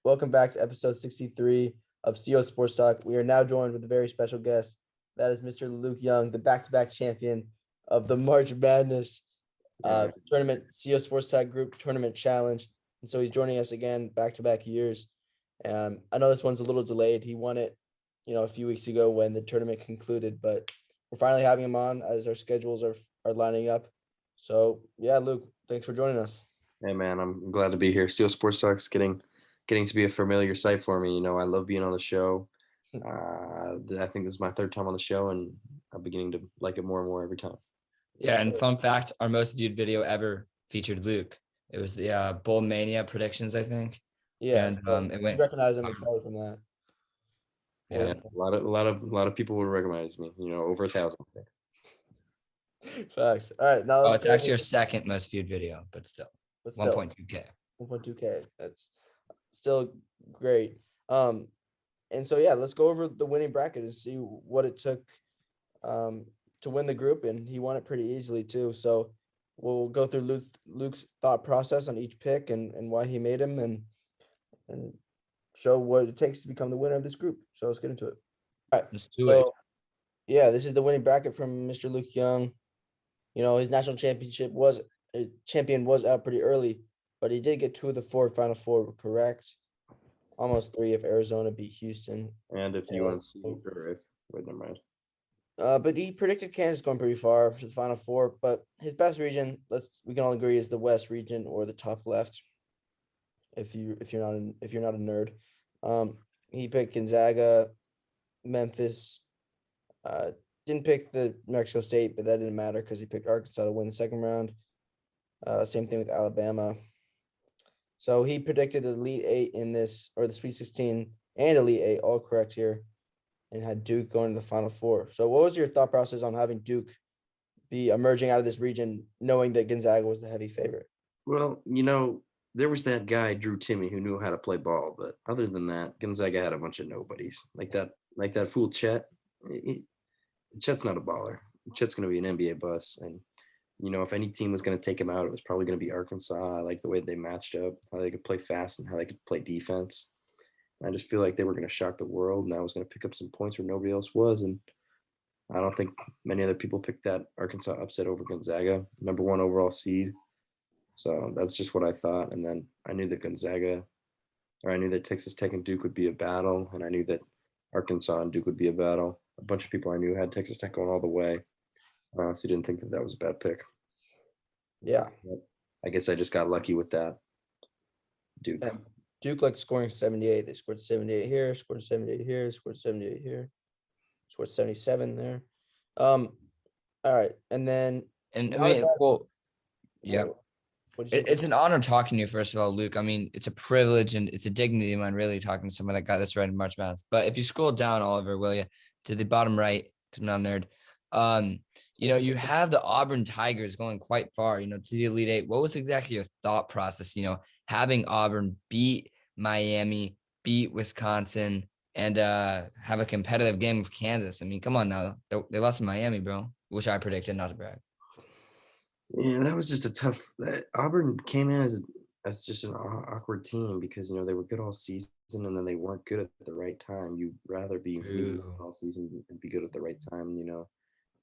Welcome back to episode 63 of CO Sports Talk. We are now joined with a very special guest. That is Mr. Luke Young, the back-to-back champion of the March Madness tournament, CO Sports Talk Group Tournament Challenge. And so he's joining us again back-to-back years. I know this one's a little delayed. He won it, a few weeks ago when the tournament concluded, but we're finally having him on as our schedules are lining up. So, yeah, Luke, thanks for joining us. Hey man, I'm glad to be here. CO Sports Talk's getting to be a familiar sight for me. I love being on the show. I think this is my third time on the show, and I'm beginning to like it more and more every time. Yeah, and fun fact, our most viewed video ever featured Luke. It was the Bull Mania predictions, I think. Yeah, and it went. Recognize him probably from that. Yeah, a lot of people will recognize me. Over 1,000. Facts. All right, now it's actually our second most viewed video, but still 1.2K. 1.2K. That's still great. And so yeah, let's go over the winning bracket and see what it took to win the group, and he won it pretty easily too. So we'll go through Luke's thought process on each pick and why he made him, and show what it takes to become the winner of this group. So let's get into it. All right, let's do it. Yeah, this is the winning bracket from Mr. Luke Young. His national champion was out pretty early, but he did get 2 of the 4 Final Four correct. Almost 3 if Arizona beat Houston. And if UNC or if never mind. But he predicted Kansas going pretty far to the Final Four. But his best region, we can all agree, is the West region or the top left. If you're not a nerd, he picked Gonzaga, Memphis. Didn't pick the Mexico State, but that didn't matter because he picked Arkansas to win the second round. Same thing with Alabama. So he predicted the Elite Eight in this, or the Sweet 16 and Elite Eight, all correct here, and had Duke going to the Final Four. So what was your thought process on having Duke be emerging out of this region, knowing that Gonzaga was the heavy favorite? Well, there was that guy, Drew Timme, who knew how to play ball, but other than that, Gonzaga had a bunch of nobodies. Like that fool Chet. Chet's not a baller. Chet's going to be an NBA bust, and if any team was going to take him out, it was probably going to be Arkansas. I like the way they matched up, how they could play fast and how they could play defense. And I just feel like they were going to shock the world, and I was going to pick up some points where nobody else was. And I don't think many other people picked that Arkansas upset over Gonzaga, number 1 overall seed. So that's just what I thought. And then I knew that I knew that Texas Tech and Duke would be a battle, and I knew that Arkansas and Duke would be a battle. A bunch of people I knew had Texas Tech going all the way. I honestly didn't think that was a bad pick. Yeah. I guess I just got lucky with that. Duke. Yeah. Duke scoring 78. They scored 78 here, scored 78 here, scored 78 here, scored 77 there. All right. And then yeah. It's an honor talking to you, first of all, Luke. I mean, it's a privilege and it's a dignity of mine really talking to someone that got this right in March Madness. But if you scroll down, Oliver, will you, to the bottom right, because I'm not a nerd, you have the Auburn Tigers going quite far, to the Elite Eight. What was exactly your thought process, having Auburn beat Miami, beat Wisconsin, and have a competitive game with Kansas? I mean, come on now. They lost to Miami, bro, which I predicted, not to brag. Yeah, that was just a tough. Auburn came in as just an awkward team because they were good all season and then they weren't good at the right time. You'd rather be all season and be good at the right time.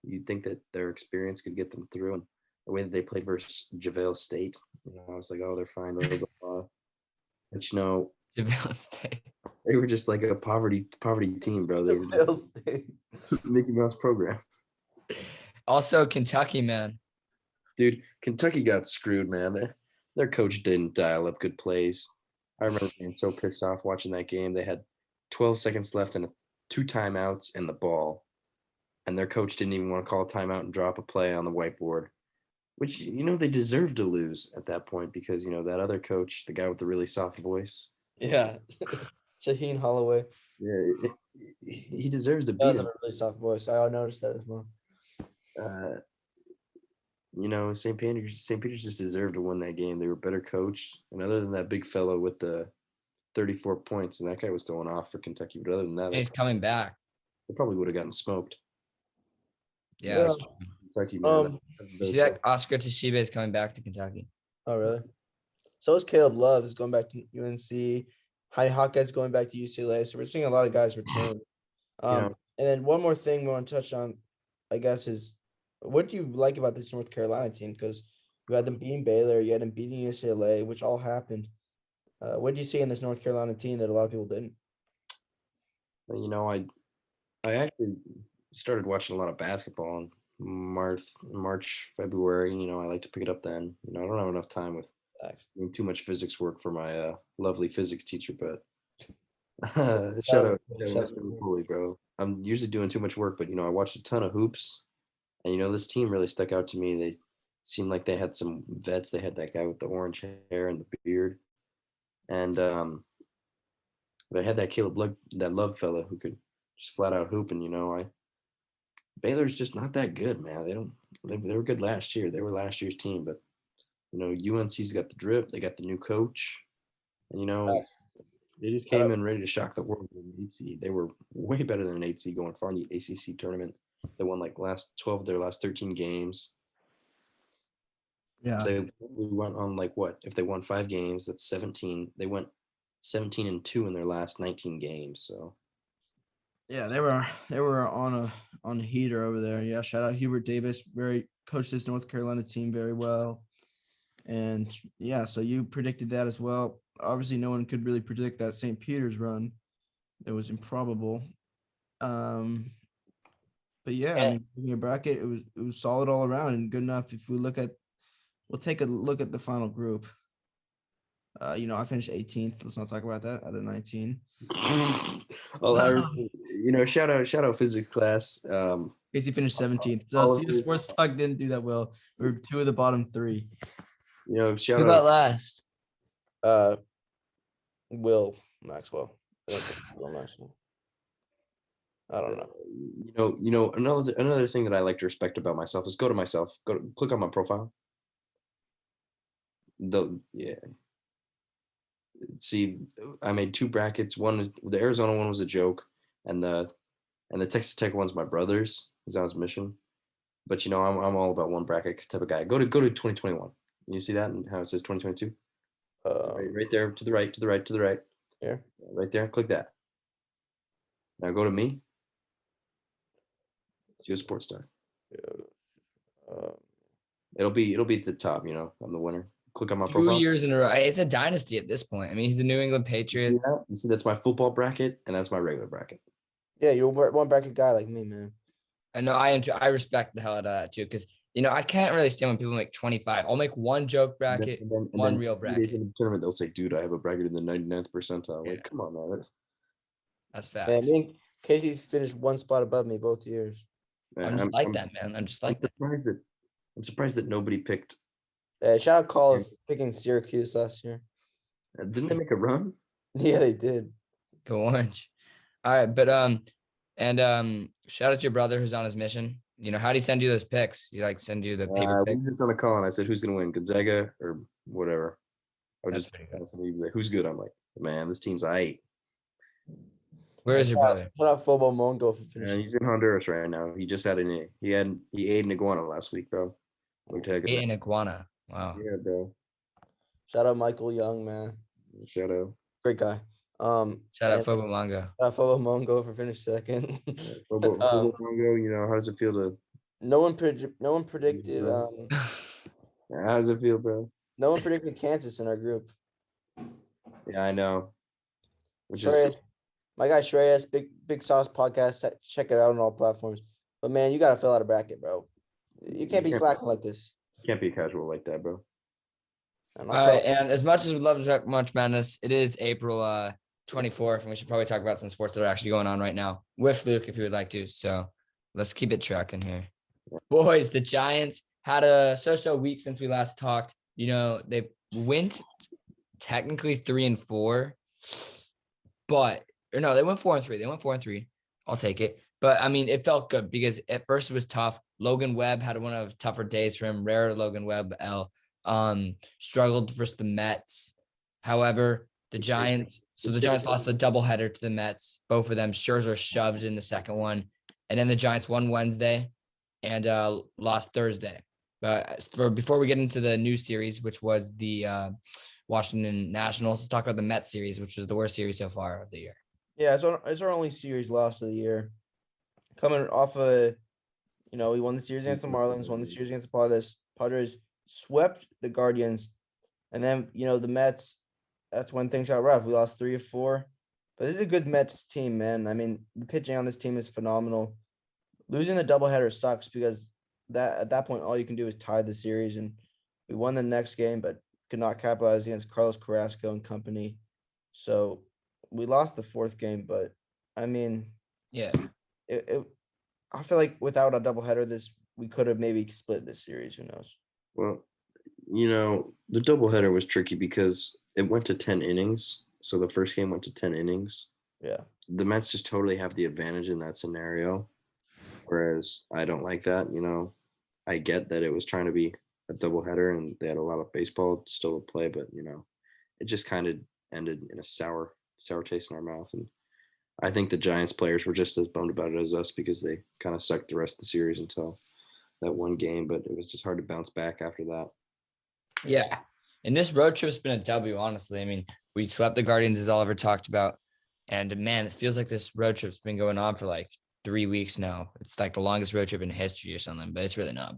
You'd think that their experience could get them through, and the way that they played versus JaVale State, I was like, oh, they're fine. They'll go far. But JaVale State, they were just like a poverty team, bro. They were Mickey Mouse program. Also, Kentucky, man. Dude, Kentucky got screwed, man. Their coach didn't dial up good plays. I remember being so pissed off watching that game. They had 12 seconds left and 2 timeouts and the ball. And their coach didn't even want to call a timeout and drop a play on the whiteboard, which, they deserved to lose at that point because, that other coach, the guy with the really soft voice. Yeah. Shaheen Holloway. Yeah, he deserves to beat him. A really soft voice. I noticed that as well. St. Peter's just deserved to win that game. They were better coached. And other than that big fellow with the 34 points, and that guy was going off for Kentucky. But other than that, he's coming back. They probably would have gotten smoked. Yeah. Kentucky, man. You see that Oscar Toshiba is coming back to Kentucky. Oh, really? So is Caleb Love. Is going back to UNC. Hawkeyes going back to UCLA. So we're seeing a lot of guys return. know, And then one more thing we want to touch on, I guess, is what do you like about this North Carolina team? Because you had them beating Baylor, you had them beating UCLA, which all happened. What do you see in this North Carolina team that a lot of people didn't? you know, I actually started watching a lot of basketball in March, February. You know, I like to pick it up then. You know, I don't have enough time with Facts. doing too much physics work for my lovely physics teacher, but shout Shout out out- to shout Mr. out- Bully, bro. I'm usually doing too much work, but you know, I watched a ton of hoops, and you know, this team really stuck out to me. They seemed like they had some vets. They had that guy with the orange hair and the beard, and they had that that Love fella who could just flat out hoop. And you know, Baylor's just not that good, man. They were good last year. They were last year's team, but you know, UNC's got the drip. They got the new coach, and you know, Facts. they just Shout came out- in ready to shock the world with an 8 seed. They were way better than an 8 seed going far in the ACC tournament. They won like last 12 of their last 13 games. Yeah. They went on like what? If they won 5 games, that's 17. They went 17-2 in their last 19 games. So Yeah, they were on a heater over there. Yeah, shout out Hubert Davis, very coached this North Carolina team very well. And yeah, so you predicted that as well. Obviously, no one could really predict that St. Peter's run. It was improbable. But yeah, I Yeah. mean, in your bracket, it was solid all around and good enough. If we'll take a look at the final group. You know, I finished 18th. Let's not talk about that out of 19. you know, shout out physics class. Casey finished 17th. So all of see, the you- sports talk didn't do that well. We were two of the bottom three. You know, shout Who got out. last? Will Maxwell. I think it's Will Maxwell. I don't know. You know, another thing that I like to respect about myself is click on my profile. Yeah. See, I made 2 brackets. The Arizona one was a joke, and the Texas Tech one's my brother's. He's on his mission. But you know, I'm all about one bracket type of guy. Go to 2021. You see that and how it says 2022? Right there, to the right. Here. Right there. Click that. Now go to me. See a sports star. It'll be at the top. You know, I'm the winner. Click on my 2 profile. years in a row. It's a dynasty at this point. I mean, he's the New England You Patriots. see that? You see that's my football bracket and that's my regular bracket. Yeah, you're one bracket guy like me, man. I know I am too. I respect the hell out of that too, because you know I can't really stand when people make 25. I'll make one joke bracket, one real 3 days bracket. into the tournament, they'll say, "Dude, I have a bracket in the 99th percentile." Yeah. Like, come on, man. That's Man, facts. me and Casey's finished one spot above me both years. I'm just like that, man. I'm just like that. I'm surprised that nobody picked. Shout out Call of picking Syracuse last year. Didn't they make a run? Yeah, they did. Go Orange. All right, but shout out to your brother who's on his mission. You know, how do you send you those picks? You like send you the paper We pick? were just on a call and I said, "Who's gonna win, Gonzaga or whatever?" I would That's just pretty good. ask him, he'd be like, "Who's good?" I'm like, "Man, this team's aight." Where is your brother? Shout out Fobo Mongo for And finishing. he's in Honduras right now. He just had he ate an iguana last week, bro. Look at Ate an iguana. Wow. Yeah, bro. Shout out Michael Young, man. Shout out. Great guy. Shout out and Fobo Longo. shout out Fobo Mongo for finishing second. Fobo Congo, you know, how does it feel to? No one predicted. How does it feel, bro? No one predicted Kansas in our group. Yeah, I know. Which Shreyas, is my guy Shreyas, big sauce podcast. Check it out on all platforms. But man, you gotta fill out a bracket, bro. You can't be slacking like this. can't be casual like that, bro. And All right, and as much as we love to talk March Madness, it is April 24th, and we should probably talk about some sports that are actually going on right now with Luke, if you would like to. So let's keep it tracking here. Boys, the Giants had a so-so week since we last talked. You know, they went technically 3-4, but or no, they went 4-3. They went 4-3. I'll take it. But I mean, it felt good because at first it was tough. Logan Webb had one of the tougher days for him. Rare Logan Webb struggled versus the Mets. However, the Giants lost the doubleheader to the Mets. Both of them. Scherzer shoved in the second one. And then the Giants won Wednesday and lost Thursday. But before we get into the new series, which was the Washington Nationals. Let's talk about the Mets series, which was the worst series so far of the year. Yeah, it's our only series loss of the year. Coming off we won the series against the Marlins, won the series against the Padres. Padres swept the Guardians, and then the Mets. That's when things got rough. We lost 3 of 4, but this is a good Mets team, man. I mean, the pitching on this team is phenomenal. Losing the doubleheader sucks because at that point all you can do is tie the series, and we won the next game, but could not capitalize against Carlos Carrasco and company. So we lost the 4th game, but I mean, Yeah. I feel like without a doubleheader, we could have maybe split this series. Who knows? Well, the doubleheader was tricky because it went to 10 innings. So the first game went to 10 innings. Yeah. The Mets just totally have the advantage in that scenario. Whereas I don't like that. I get that it was trying to be a doubleheader and they had a lot of baseball still to play, but it just kind of ended in a sour taste in our mouth. And I think the Giants players were just as bummed about it as us because they kind of sucked the rest of the series until that one game, but it was just hard to bounce back after that. Yeah. And this road trip's been a W, honestly. I mean, we swept the Guardians, as Oliver talked about. And man, it feels like this road trip's been going on for like 3 weeks now. It's like the longest road trip in history or something, but it's really not.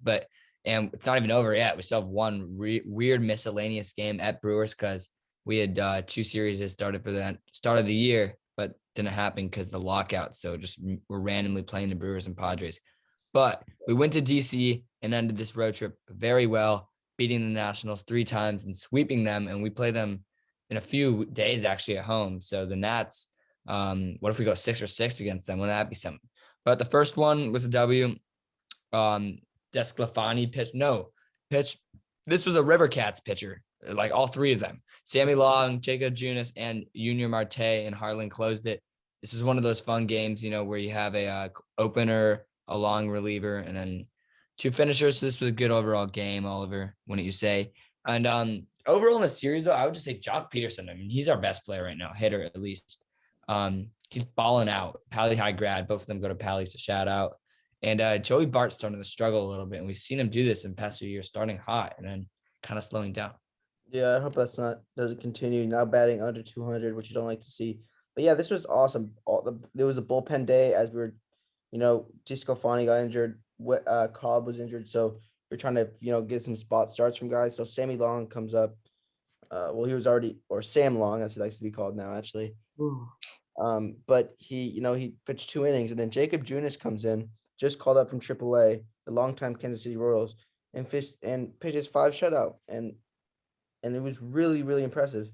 And it's not even over yet. We still have one weird miscellaneous game at Brewers because we had 2 series that started for the start of the year, but didn't happen because of the lockout. So just we're randomly playing the Brewers and Padres. But we went to DC and ended this road trip very well, beating the Nationals 3 times and sweeping them. And we play them in a few days actually at home. So the Nats, what if we go 6-6 against them? Wouldn't that be something? But the first one was a W. Desclafani pitch. This was a River Cats pitcher, like all 3 of them. Sammy Long, Jacob Junis, and Junior Marte and Harlan closed it. This is one of those fun games, where you have a opener, a long reliever, and then 2 finishers. So this was a good overall game, Oliver, wouldn't you say? And overall in the series, though, I would just say Jock Peterson. I mean, he's our best player right now, hitter at least. He's balling out. Pally High grad. Both of them go to Pally's, to shout out. And Joey Bart's starting to struggle a little bit. And we've seen him do this in the past few years, starting hot and then kind of slowing down. Yeah, I hope doesn't continue. Now batting under 200, which you don't like to see. But yeah, this was awesome. There was a bullpen day as we were, Desclafani got injured. Cobb was injured, so we're trying to get some spot starts from guys. So Sammy Long comes up. He was already, or Sam Long, as he likes to be called now, actually. But he pitched 2 innings, and then Jacob Junis comes in, just called up from AAA, the longtime Kansas City Royals, and pitches 5 shutout, and it was really, really impressive.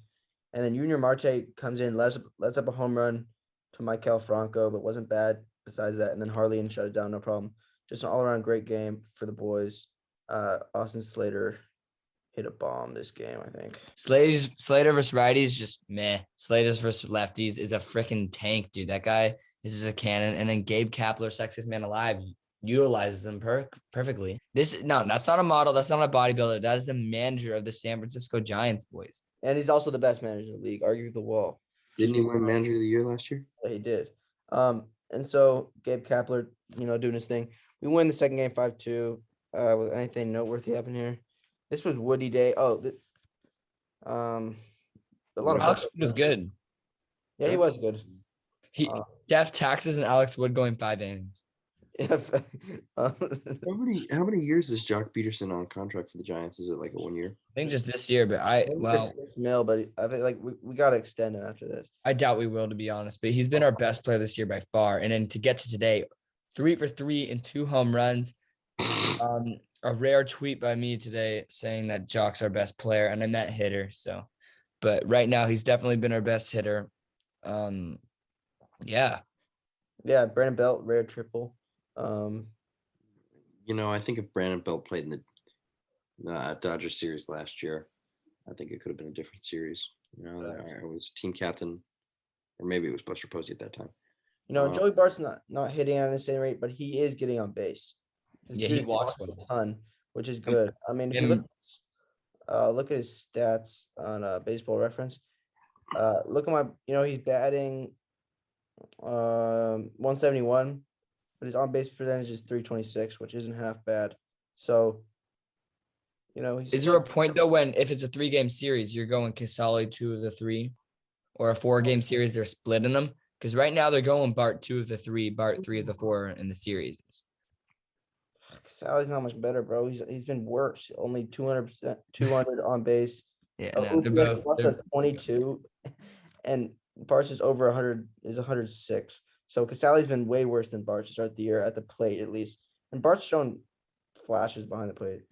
And then Junior Marte comes in, lets up a home run to Maikel Franco, but wasn't bad besides that. And then Harley shut it down, no problem. Just an all-around great game for the boys. Austin Slater hit a bomb this game, I think. Slater versus righties, just meh. Slater versus lefties is a freaking tank, dude. That guy is just a cannon. And then Gabe Kapler, sexiest man alive, utilizes him perfectly. That's not a model. That's not a bodybuilder. That is the manager of the San Francisco Giants, boys. And he's also the best manager in the league. Argue with the wall. Didn't he win Manager of the Year last year? Yeah, he did. And so Gabe Kapler, doing his thing. We win the second game 5-2. Was anything noteworthy happen here? This was Woody Day. Oh, a lot of Alex was good. Yeah, he was good. Jeff Taxes and Alex Wood going 5 innings. Yeah. How many years is Jock Peterson on contract for the Giants? Is it like a 1 year? I think just this year, but but I think like we got to extend it after this. I doubt we will, to be honest, but he's been our best player this year by far. And then to get to today, 3 for 3 and 2 home runs. A rare tweet by me today saying that Jock's our best player, and I meant hitter. So, but right now he's definitely been our best hitter. Yeah. Brandon Belt, rare triple. I think if Brandon Belt played in the Dodgers series last year, I think it could have been a different series. I was team captain, or maybe it was Buster Posey at that time. Joey Bart's not hitting at the same rate, but he is getting on base. He walks with a ton, which is good. I mean, if you look at his stats on Baseball Reference. Look at he's batting 171, but his on base percentage is 326, which isn't half bad. So, You know, he's Is there a point though when if it's a 3-game series, you're going Casali 2 of the 3, or a 4-game series, they're splitting them? Because right now they're going Bart 2 of the 3, Bart 3 of the 4 in the series. Sally's not much better, bro. He's been worse. Only 200%, 200 on base. Yeah, Oh, no, they're OPS both. plus of 22, and Bart's is over 100 is 106. So Casali's been way worse than Bart to start the year at the plate at least, and Bart's shown flashes behind the plate.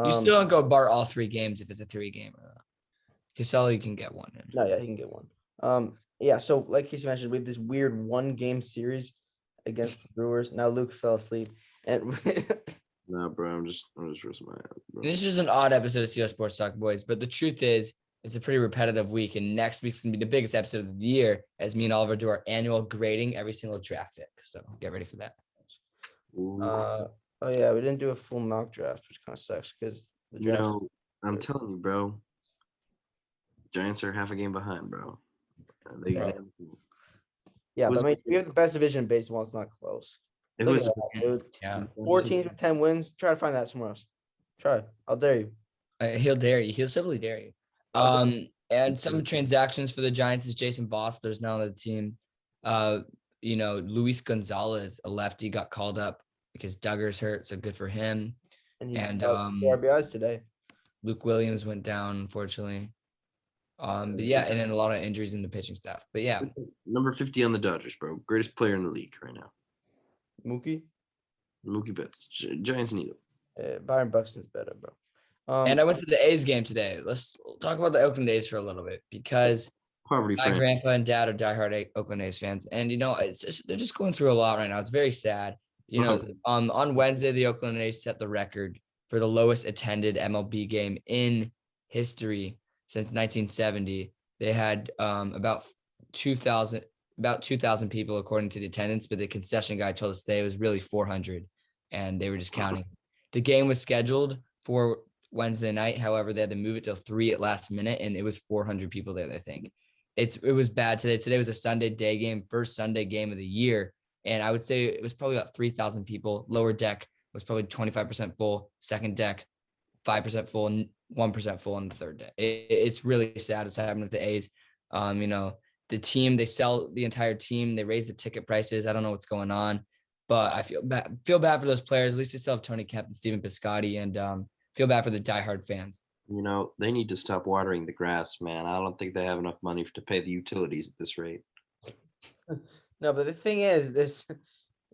You still don't go Bart all 3 games if it's a 3-game. Casali, you can get one in. No, yeah, he can get one. Yeah. So like Casey mentioned, we have this weird 1-game series against the Brewers. Now Luke fell asleep, and Nah, bro, I'm just resting my ass, bro. This is an odd episode of CS Sports Talk, boys, but the truth is, it's a pretty repetitive week, and next week's gonna be the biggest episode of the year as me and Oliver do our annual grading every single draft pick. So get ready for that. Ooh. oh yeah, we didn't do a full mock draft, which kind of sucks because the You draft. know, I'm telling you, bro. Giants are half a game behind, bro. Yeah, was but I mean, it- we have the best division in baseball. It's not close. It Look was at that, dude. Yeah. 4 teams with 10 wins. Try to find that somewhere else. Try. I'll dare you. He'll dare you. He'll simply dare you. And some transactions for the Giants is Jason Bosler's now on the team. Luis Gonzalez, a lefty, got called up because Duggar's hurt, so good for him. And he And got 4 RBIs today. Luke Williams went down, unfortunately. But yeah, and then a lot of injuries in the pitching staff. But yeah, number 50 on the Dodgers, bro. Greatest player in the league right now. Mookie. Mookie Betts. Giants need him. Byron Buxton's better, bro. and I went to the A's game today. Let's talk about the Oakland A's for a little bit because Poverty my friend. grandpa and dad are diehard Oakland A's fans, and they're just going through a lot right now. It's very sad. On Wednesday, the Oakland A's set the record for the lowest attended MLB game in history since 1970. They had about 2,000 people according to the attendance, but the concession guy told us today it was really 400, and they were just counting. The game was scheduled for Wednesday night. However, they had to move it till 3 at last minute, and it was 400 people there, I think. It was bad today. Today was a Sunday day game, first Sunday game of the year. And I would say it was probably about 3,000 people. Lower deck was probably 25% full. Second deck, 5% full, and 1% full on the third day. It's really sad. It's happening with the A's. The team, they sell the entire team. They raise the ticket prices. I don't know what's going on, but I feel bad for those players. At least they still have Tony Kemp and Steven Piscotty, and feel bad for the diehard fans. They need to stop watering the grass, man. I don't think they have enough money to pay the utilities at this rate. No, but the thing is,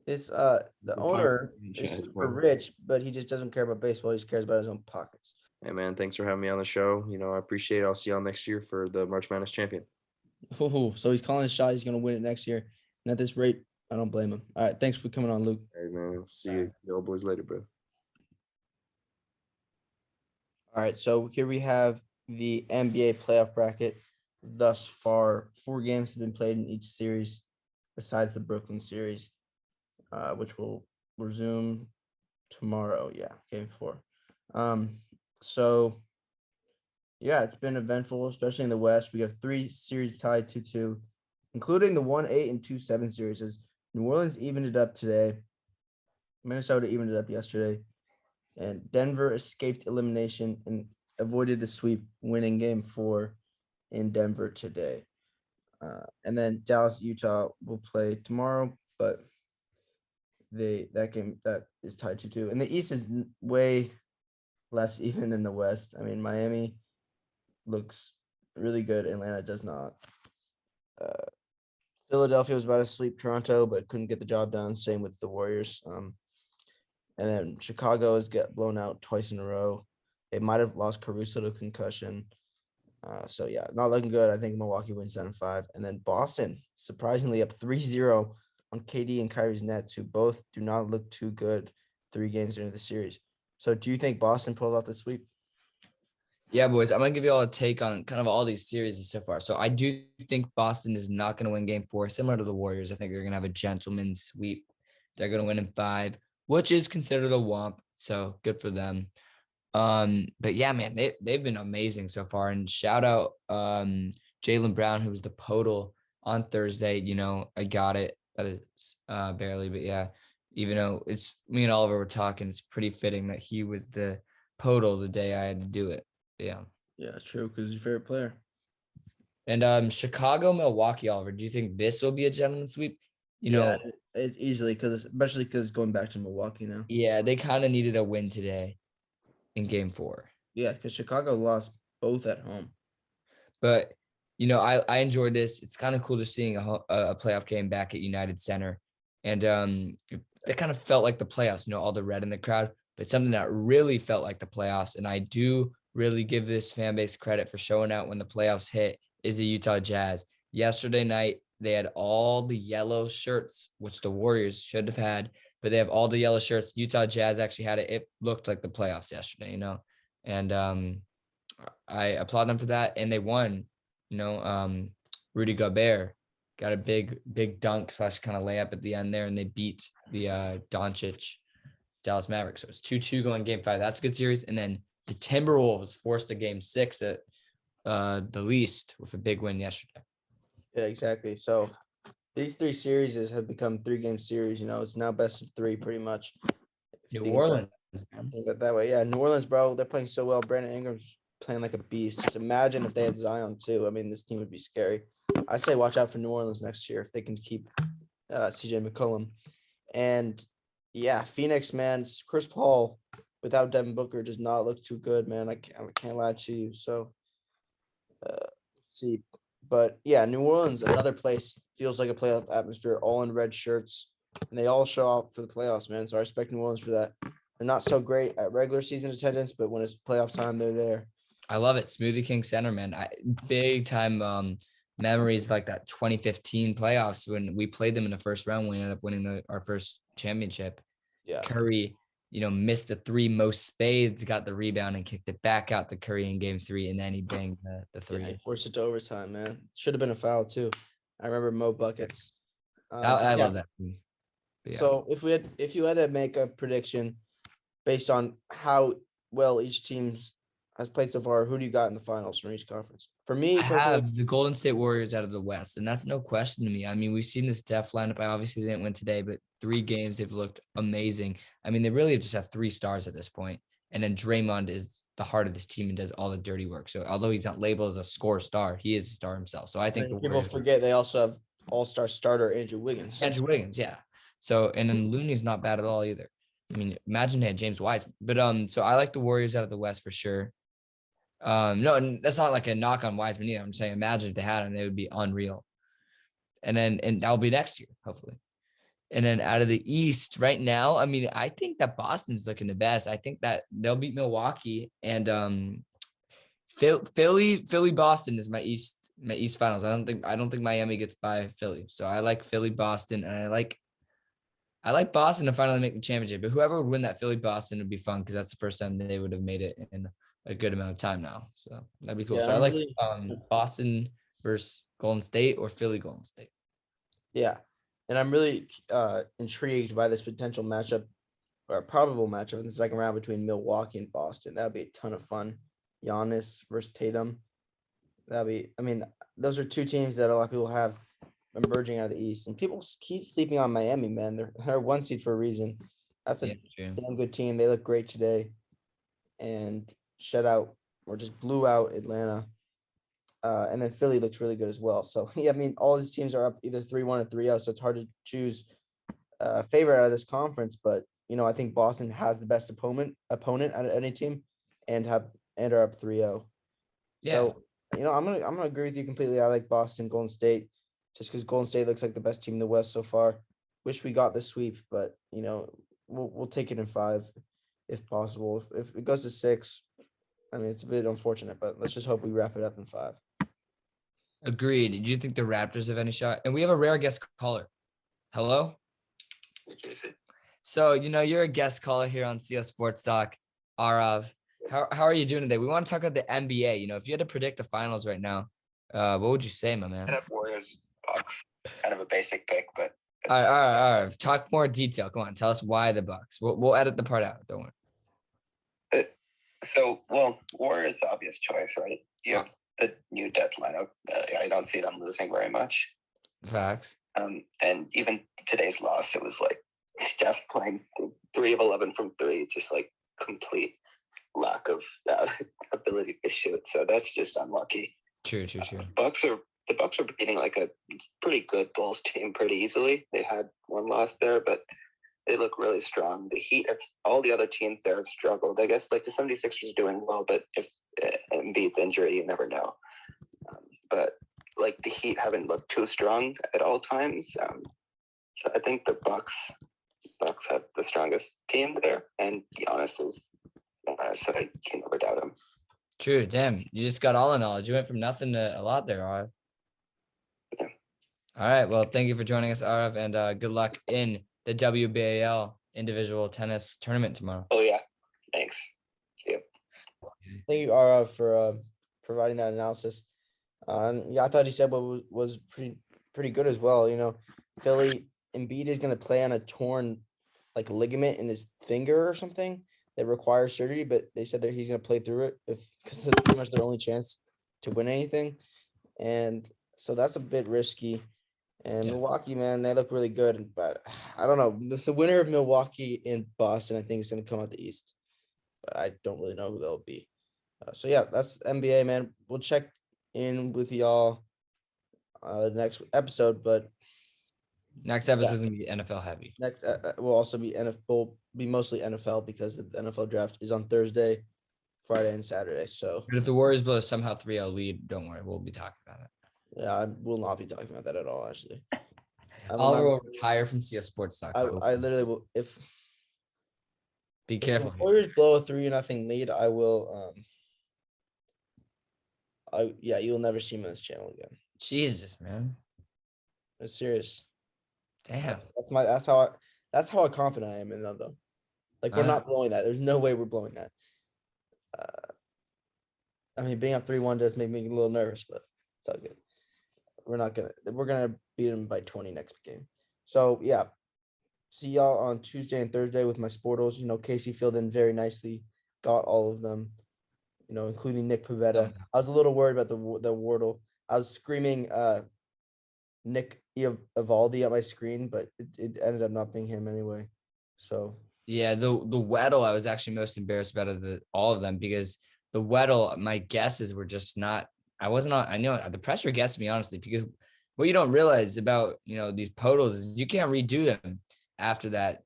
the owner is super rich, but he just doesn't care about baseball. He just cares about his own pockets. Hey, man, thanks for having me on the show. I appreciate it. I'll see y'all next year for the March Madness champion. Oh, so he's calling his shot. He's going to win it next year. And at this rate, I don't blame him. All right. Thanks for coming on, Luke. Hey, man. See you old boys later, bro. All right. So here we have the NBA playoff bracket. Thus far, 4 games have been played in each series besides the Brooklyn series, which will resume tomorrow. Yeah, game 4. So yeah, it's been eventful, especially in the West. We have 3 series tied 2-2, including the 1-8 and 2-7 series. As New Orleans evened it up today, Minnesota evened it up yesterday, and Denver escaped elimination and avoided the sweep, winning game 4 in Denver today. And then Dallas, Utah will play tomorrow, but that game that is tied 2-2. And the East is way less even than the West. I mean, Miami looks really good. Atlanta does not. Philadelphia was about to sweep Toronto, but couldn't get the job done. Same with the Warriors. And then Chicago has got blown out twice in a row. They might have lost Caruso to concussion. So yeah, not looking good. I think Milwaukee wins 7-5. And then Boston, surprisingly, up 3-0 on KD and Kyrie's Nets, who both do not look too good 3 games into the series. So do you think Boston pulls off the sweep? Yeah, boys, I'm going to give you all a take on kind of all these series so far. So I do think Boston is not going to win game 4, similar to the Warriors. I think they're going to have a gentleman's sweep. They're going to win in 5, which is considered a womp. So good for them. But yeah, man, they've been amazing so far. And shout out Jaylen Brown, who was the podal on Thursday. I got it. That is barely, but yeah, even though it's me and Oliver were talking, it's pretty fitting that he was the Podol the day I had to do it. Yeah. Yeah, true. Because your favorite player. And Chicago, Milwaukee, Oliver. Do you think this will be a gentleman sweep? You Yeah, know, it's easily especially because going back to Milwaukee now. yeah, they kind of needed a win today in game 4. Yeah, because Chicago lost both at home. But I enjoyed this. It's kind of cool to seeing a playoff game back at United Center, and it kind of felt like the playoffs. All the red in the crowd, but something that really felt like the playoffs. And I do really give this fan base credit for showing out when the playoffs hit. Is the Utah Jazz. Yesterday night they had all the yellow shirts, which the Warriors should have had, but they have all the yellow shirts. Utah Jazz actually had it. It looked like the playoffs yesterday, and I applaud them for that, and they won. Rudy Gobert got a big dunk / kind of layup at the end there, and they beat the Doncic Dallas Mavericks. So it's 2-2 going game 5. That's a good series. And then the Timberwolves forced a game 6 at the least with a big win yesterday. Yeah, exactly. So these 3 series have become 3-game series. It's now best of 3 pretty much. New Orleans. Think about it that way. Yeah, New Orleans, bro, they're playing so well. Brandon Ingram's playing like a beast. Just imagine if they had Zion too. I mean, this team would be scary. I say watch out for New Orleans next year if they can keep CJ McCollum. And yeah, Phoenix, man, Chris Paul without Devin Booker does not look too good, man. I can't lie to you. So see, but yeah, New Orleans, another place feels like a playoff atmosphere, all in red shirts, and they all show up for the playoffs, man. So I respect New Orleans for that. They're not so great at regular season attendance, but when it's playoff time, they're there. I love it. Smoothie King Center, man. Big time memories like that 2015 playoffs when we played them in the first round. We ended up winning our first championship. Yeah. Curry, missed the 3 most spades, got the rebound and kicked it back out to Curry in game 3, and then he banged the 3. Yeah, forced it to overtime, man. Should have been a foul too. I remember Mo buckets. I love that. Yeah. So if you had to make a prediction based on how well each team has played so far, who do you got in the finals from each conference? For me, I have the Golden State Warriors out of the West, and that's no question to me. I mean, we've seen this depth lineup. I obviously didn't win today, but 3 games, they've looked amazing. I mean, they really just have 3 stars at this point. And then Draymond is the heart of this team and does all the dirty work. So although he's not labeled as a score star, he is a star himself. So I think people forget they also have all-star starter Andrew Wiggins. Yeah. So, and then Looney's not bad at all either. I mean, imagine they had James Wiseman. But so I like the Warriors out of the West for sure. No, and that's not like a knock on Wiseman either. I'm saying imagine if they had him, they would be unreal. And that'll be next year, hopefully. And then out of the East right now, I mean, I think that Boston's looking the best. I think that they'll beat Milwaukee, and Philly Boston is my East finals. I don't think Miami gets by Philly. So I like Philly Boston, and I like Boston to finally make the championship. But whoever would win that Philly Boston would be fun because that's the first time they would have made it in a good amount of time now. So that'd be cool. Yeah, so I like Boston versus Golden State or Philly Golden State. Yeah. And I'm really intrigued by this potential matchup or probable matchup in the second round between Milwaukee and Boston. That would be a ton of fun. Giannis versus Tatum. Those are 2 teams that a lot of people have emerging out of the East. And people keep sleeping on Miami, man. They're 1 seed for a reason. That's a damn good team. They look great today. And shut out or just blew out Atlanta. And then Philly looks really good as well. So, yeah, I mean, all these teams are up either 3-1 or 3-0, so it's hard to choose a favorite out of this conference. But, I think Boston has the best opponent out of any team and are up 3-0. Yeah. So, I'm gonna agree with you completely. I like Boston, Golden State, just because Golden State looks like the best team in the West so far. Wish we got the sweep, but we'll take it in 5 if possible. If it goes to 6, I mean, it's a bit unfortunate, but let's just hope we wrap it up in 5. Agreed. Do you think the Raptors have any shot? And we have a rare guest caller. Hello? So, you're a guest caller here on CS Sports Talk. Aarav, how are you doing today? We want to talk about the NBA. If you had to predict the finals right now, what would you say, my man? Warriors, Bucks. Kind of a basic pick, but all right. Talk more detail. Come on, tell us why the Bucks. We'll edit the part out. Don't worry. Warriors obvious choice, right? You have the new depth lineup. I don't see them losing very much. Facts. And even today's loss, it was like Steph playing 3 of 11 from 3, just like complete lack of ability to shoot. So that's just unlucky. True. The Bucks are beating like a pretty good Bulls team pretty easily. They had one loss there, but they look really strong. The Heat, all the other teams there have struggled. I guess like the 76ers doing well, but if Embiid's injury, you never know. But like the Heat haven't looked too strong at all times. So I think the Bucks have the strongest team there, and Giannis is, so I can never doubt him. True. Damn, you just got all the knowledge. You went from nothing to a lot there, Aarav. Yeah. All right. Well, thank you for joining us, Aarav, and good luck in the WBAL individual tennis tournament tomorrow. Oh yeah, thanks. Thank you, Aarav, for providing that analysis. And yeah, I thought he said what was pretty good as well. You know, Philly Embiid is going to play on a torn like ligament in his finger or something that requires surgery, but they said that he's going to play through it because that's pretty much their only chance to win anything. And so that's a bit risky. And Yeah. Milwaukee, man, they look really good. But I don't know. The winner of Milwaukee and Boston, I think, is going to come out the East. But I don't really know who they'll be. So yeah, that's NBA, man. We'll check in with y'all next episode, but Next episode is gonna be NFL heavy. next will also be NFL. Will be mostly NFL because the NFL draft is on Thursday, Friday, and Saturday. So But if the Warriors blow somehow 3-0 lead, don't worry, we'll be talking about it. yeah, I will not be talking about that at all. Actually, Oliver will retire from CS Sports Talk. I literally will. If Be the careful. Warriors blow a 3-0 lead, I will. You'll never see me on this channel again. Jesus, man. It's serious. Damn. That's how confident I am in them though. Like we're not blowing that. There's no way we're blowing that. I mean, being up 3-1 does make me a little nervous, but it's all good. We're gonna beat them by 20 next game. So yeah. See y'all on Tuesday and Thursday with my Sportals. You know, Casey filled in very nicely, got all of them, you know, including Nick Pavetta. I was a little worried about the Wardle. I was screaming Nick Evaldi at my screen, but it ended up not being him anyway. So yeah, the Weddle I was actually most embarrassed about of all of them because the Weddle, my guesses were just not. I know the pressure gets me honestly because what you don't realize about these podals is you can't redo them after that.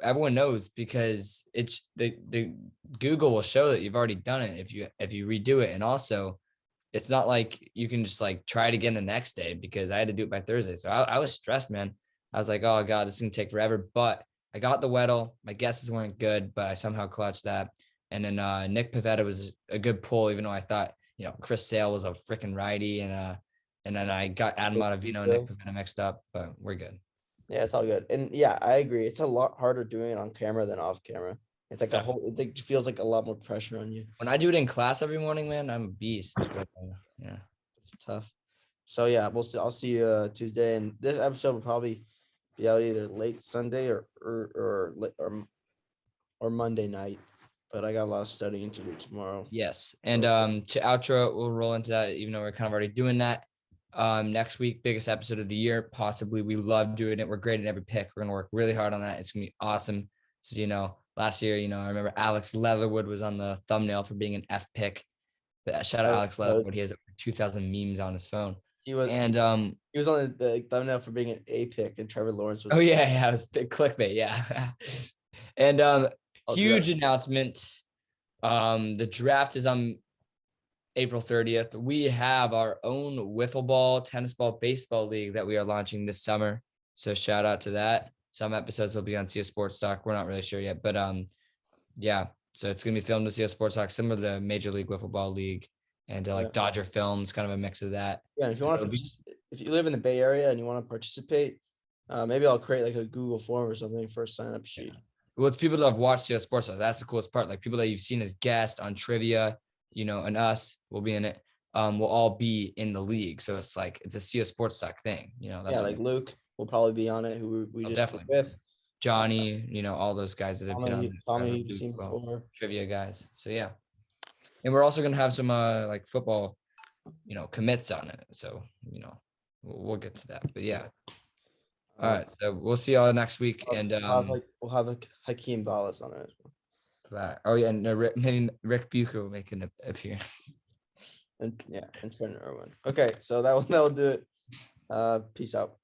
Everyone knows because it's the Google will show that you've already done it if you redo it, and also it's not like you can just like try it again the next day because I had to do it by Thursday. So I was stressed, man. I was like, oh God, this is gonna take forever. But I got the Weddle. My guesses weren't good, but I somehow clutched that. And then Nick Pavetta was a good pull, even though I thought Chris Sale was a freaking righty, and then I got Adam Ottavino and Nick Pavetta mixed up, but we're good. Yeah, it's all good. And yeah, I agree. It's a lot harder doing it on camera than off camera. It's like it feels like a lot more pressure on you. When I do it in class every morning, man, I'm a beast. But, yeah, it's tough. So yeah, we'll see. I'll see you Tuesday, and this episode will probably be out either late Sunday or Monday night. But I got a lot of studying to do tomorrow. Yes, and to outro, we'll roll into that, even though we're kind of already doing that. Next week, biggest episode of the year, possibly. We love doing it. We're grading every pick. We're gonna work really hard on that. It's gonna be awesome. So last year, I remember Alex Leatherwood was on the thumbnail for being an F pick. But shout out Alex Leatherwood. He has over 2,000 memes on his phone. He was on the thumbnail for being an A pick, and Trevor Lawrence was. Oh yeah, it was clickbait. Yeah, and huge announcement. The draft is on April 30th. We have our own wiffle ball, tennis ball, baseball league that we are launching this summer. So shout out to that. Some episodes will be on CS Sports Talk. We're not really sure yet, but yeah. So it's gonna be filmed with CS Sports Talk, similar to the Major League Wiffle Ball League, and like Dodger Films, kind of a mix of that. Yeah, if you want to, if you live in the Bay Area and you want to participate, maybe I'll create like a Google form or something for a sign-up sheet. Well, it's people that have watched CS Sports Talk. That's the coolest part. Like people that you've seen as guests on trivia, and us will be in it. Will all be in the league. So it's like it's a CS Sports Talk thing. That's like Luke will probably be on it, who we just definitely with. Johnny, all those guys that have been on Tommy you've seen before. Trivia guys. So yeah. And we're also gonna have some like football, commits on it. So, we'll get to that. But yeah. All right. So we'll see y'all next week. And we'll have a Hakeem Ballas on it as well. Black. Oh yeah, and maybe Rick Bucher will make an appearance. And yeah, and Trent Irwin. Okay, so that will do it. Peace out.